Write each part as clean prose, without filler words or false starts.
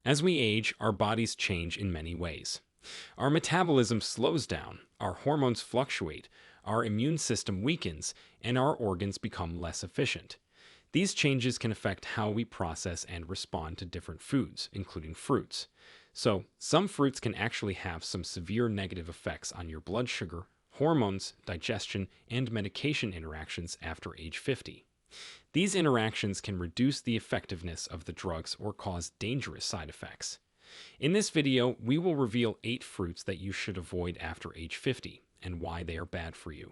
As we age, our bodies change in many ways. Our metabolism slows down, our hormones fluctuate, our immune system weakens, and our organs become less efficient. These changes can affect how we process and respond to different foods, including fruits. So, some fruits can actually have some severe negative effects on your blood sugar, hormones, digestion, and medication interactions after age 50. These interactions can reduce the effectiveness of the drugs or cause dangerous side effects. In this video, we will reveal 8 fruits that you should avoid after age 50 and why they are bad for you.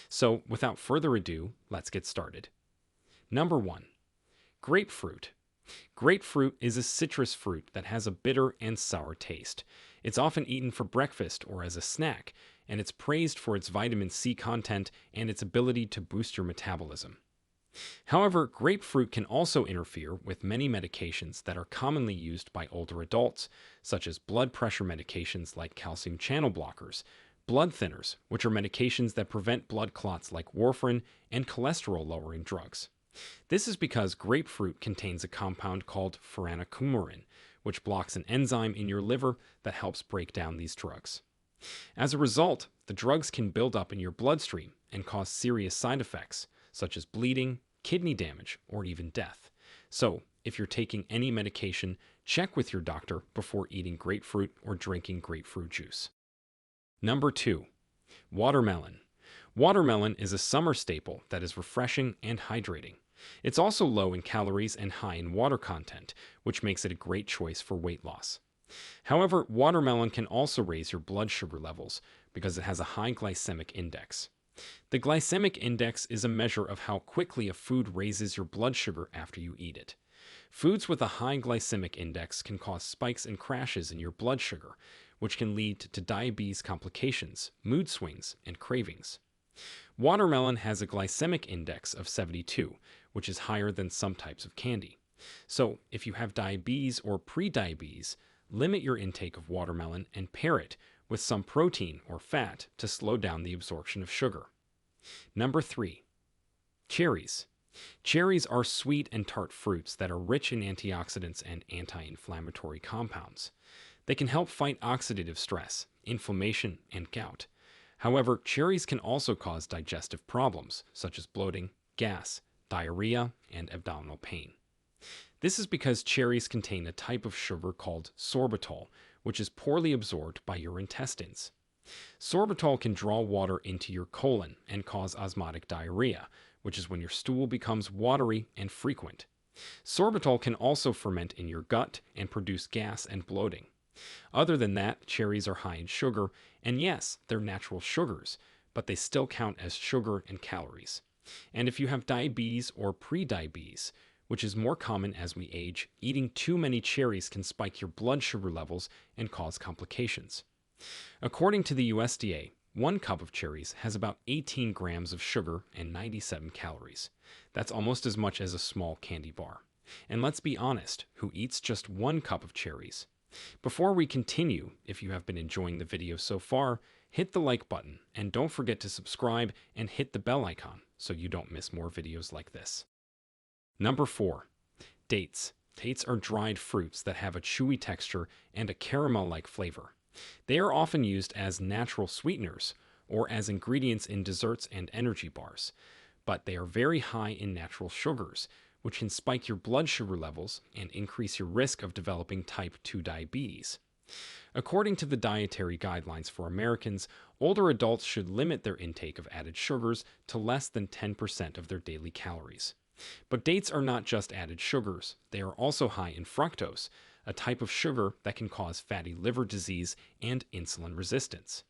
So, without further ado, let's get started. Number 1. Grapefruit. Grapefruit is a citrus fruit that has a bitter and sour taste. It's often eaten for breakfast or as a snack, and it's praised for its vitamin C content and its ability to boost your metabolism. However, grapefruit can also interfere with many medications that are commonly used by older adults, such as blood pressure medications like calcium channel blockers, blood thinners, which are medications that prevent blood clots like warfarin, and cholesterol-lowering drugs. This is because grapefruit contains a compound called furanocoumarin, which blocks an enzyme in your liver that helps break down these drugs. As a result, the drugs can build up in your bloodstream and cause serious side effects, such as bleeding, kidney damage, or even death. So, if you're taking any medication, check with your doctor before eating grapefruit or drinking grapefruit juice. Number 2. Watermelon. Watermelon is a summer staple that is refreshing and hydrating. It's also low in calories and high in water content, which makes it a great choice for weight loss. However, watermelon can also raise your blood sugar levels because it has a high glycemic index. The glycemic index is a measure of how quickly a food raises your blood sugar after you eat it. Foods with a high glycemic index can cause spikes and crashes in your blood sugar, which can lead to diabetes complications, mood swings, and cravings. Watermelon has a glycemic index of 72, which is higher than some types of candy. So, if you have diabetes or prediabetes, limit your intake of watermelon and pair it with some protein or fat to slow down the absorption of sugar. Number 3. Cherries. Cherries are sweet and tart fruits that are rich in antioxidants and anti-inflammatory compounds. They can help fight oxidative stress, inflammation, and gout. However, cherries can also cause digestive problems, such as bloating, gas, diarrhea, and abdominal pain. This is because cherries contain a type of sugar called sorbitol, which is poorly absorbed by your intestines. Sorbitol can draw water into your colon and cause osmotic diarrhea, which is when your stool becomes watery and frequent. Sorbitol can also ferment in your gut and produce gas and bloating. Other than that, cherries are high in sugar, and yes, they're natural sugars, but they still count as sugar and calories. And if you have diabetes or prediabetes, which is more common as we age, eating too many cherries can spike your blood sugar levels and cause complications. According to the USDA, 1 cup of cherries has about 18 grams of sugar and 97 calories. That's almost as much as a small candy bar. And let's be honest, who eats just 1 cup of cherries? Before we continue, if you have been enjoying the video so far, hit the like button and don't forget to subscribe and hit the bell icon so you don't miss more videos like this. Number 4. Dates. Dates are dried fruits that have a chewy texture and a caramel-like flavor. They are often used as natural sweeteners or as ingredients in desserts and energy bars, but they are very high in natural sugars, which can spike your blood sugar levels and increase your risk of developing type 2 diabetes. According to the Dietary Guidelines for Americans, older adults should limit their intake of added sugars to less than 10% of their daily calories. But dates are not just added sugars, they are also high in fructose, a type of sugar that can cause fatty liver disease and insulin resistance.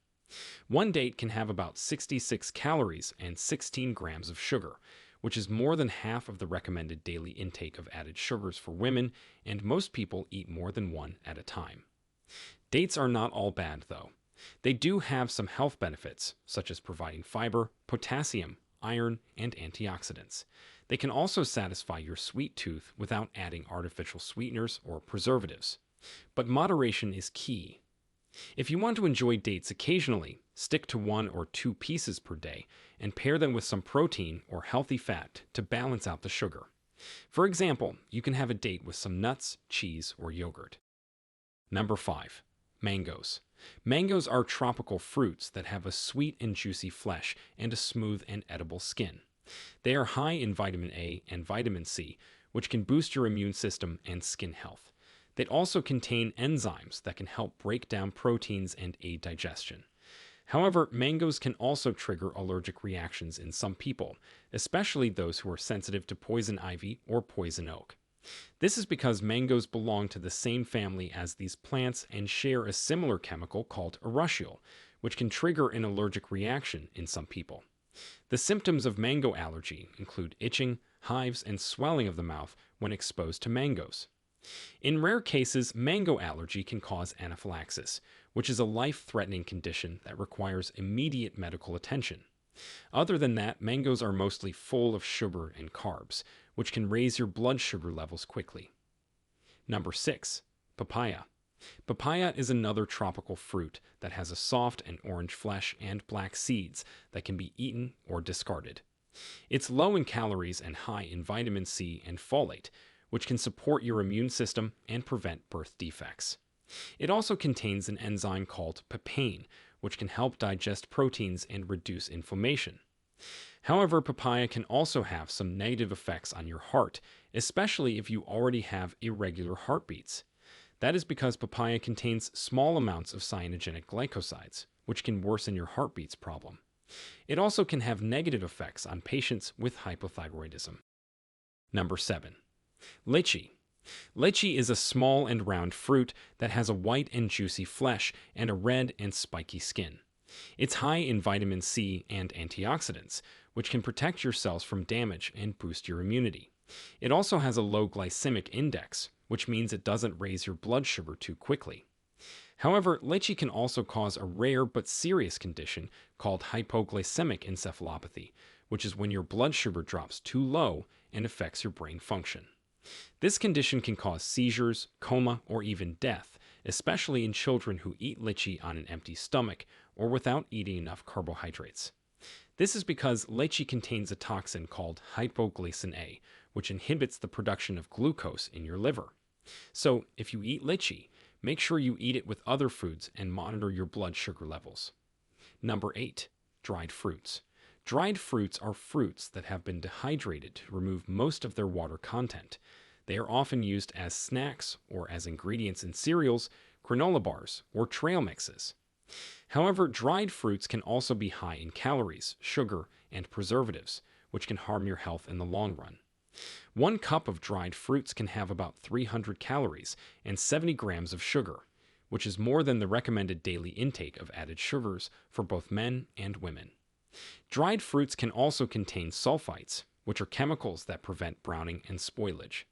One date can have about 66 calories and 16 grams of sugar, which is more than half of the recommended daily intake of added sugars for women, and most people eat more than one at a time. Dates are not all bad, though. They do have some health benefits, such as providing fiber, potassium, iron, and antioxidants. They can also satisfy your sweet tooth without adding artificial sweeteners or preservatives. But moderation is key. If you want to enjoy dates occasionally, stick to 1 or 2 pieces per day and pair them with some protein or healthy fat to balance out the sugar. For example, you can have a date with some nuts, cheese, or yogurt. Number 5. Mangoes. Mangoes are tropical fruits that have a sweet and juicy flesh and a smooth and edible skin. They are high in vitamin A and vitamin C, which can boost your immune system and skin health. They also contain enzymes that can help break down proteins and aid digestion. However, mangoes can also trigger allergic reactions in some people, especially those who are sensitive to poison ivy or poison oak. This is because mangoes belong to the same family as these plants and share a similar chemical called urushiol, which can trigger an allergic reaction in some people. The symptoms of mango allergy include itching, hives, and swelling of the mouth when exposed to mangoes. In rare cases, mango allergy can cause anaphylaxis, which is a life-threatening condition that requires immediate medical attention. Other than that, mangoes are mostly full of sugar and carbs, which can raise your blood sugar levels quickly. Number 6. Papaya. Papaya is another tropical fruit that has a soft and orange flesh and black seeds that can be eaten or discarded. It's low in calories and high in vitamin C and folate, which can support your immune system and prevent birth defects. It also contains an enzyme called papain, which can help digest proteins and reduce inflammation. However, papaya can also have some negative effects on your heart, especially if you already have irregular heartbeats. That is because papaya contains small amounts of cyanogenic glycosides, which can worsen your heartbeats problem. It also can have negative effects on patients with hypothyroidism. Number 7. Lychee. Lychee is a small and round fruit that has a white and juicy flesh and a red and spiky skin. It's high in vitamin C and antioxidants, which can protect your cells from damage and boost your immunity. It also has a low glycemic index, which means it doesn't raise your blood sugar too quickly. However, lychee can also cause a rare but serious condition called hypoglycemic encephalopathy, which is when your blood sugar drops too low and affects your brain function. This condition can cause seizures, coma, or even death, especially in children who eat lychee on an empty stomach or without eating enough carbohydrates. This is because lychee contains a toxin called hypoglycin A, which inhibits the production of glucose in your liver. So, if you eat lychee, make sure you eat it with other foods and monitor your blood sugar levels. Number 8. Dried fruits. Dried fruits are fruits that have been dehydrated to remove most of their water content. They are often used as snacks or as ingredients in cereals, granola bars, or trail mixes. However, dried fruits can also be high in calories, sugar, and preservatives, which can harm your health in the long run. 1 cup of dried fruits can have about 300 calories and 70 grams of sugar, which is more than the recommended daily intake of added sugars for both men and women. Dried fruits can also contain sulfites, which are chemicals that prevent browning and spoilage.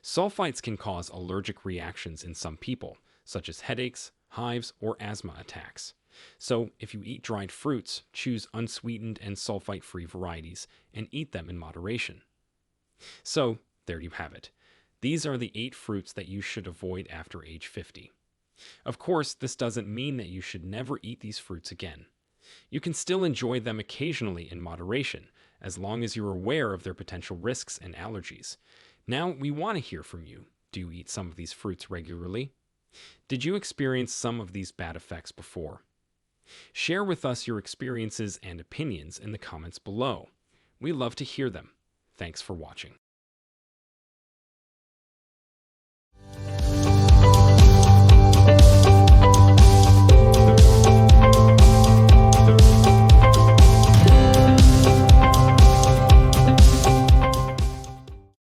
Sulfites can cause allergic reactions in some people, such as headaches, hives, or asthma attacks. So, if you eat dried fruits, choose unsweetened and sulfite-free varieties and eat them in moderation. So, there you have it. These are the 8 fruits that you should avoid after age 50. Of course, this doesn't mean that you should never eat these fruits again. You can still enjoy them occasionally in moderation, as long as you're aware of their potential risks and allergies. Now, we want to hear from you. Do you eat some of these fruits regularly? Did you experience some of these bad effects before? Share with us your experiences and opinions in the comments below. We love to hear them. Thanks for watching.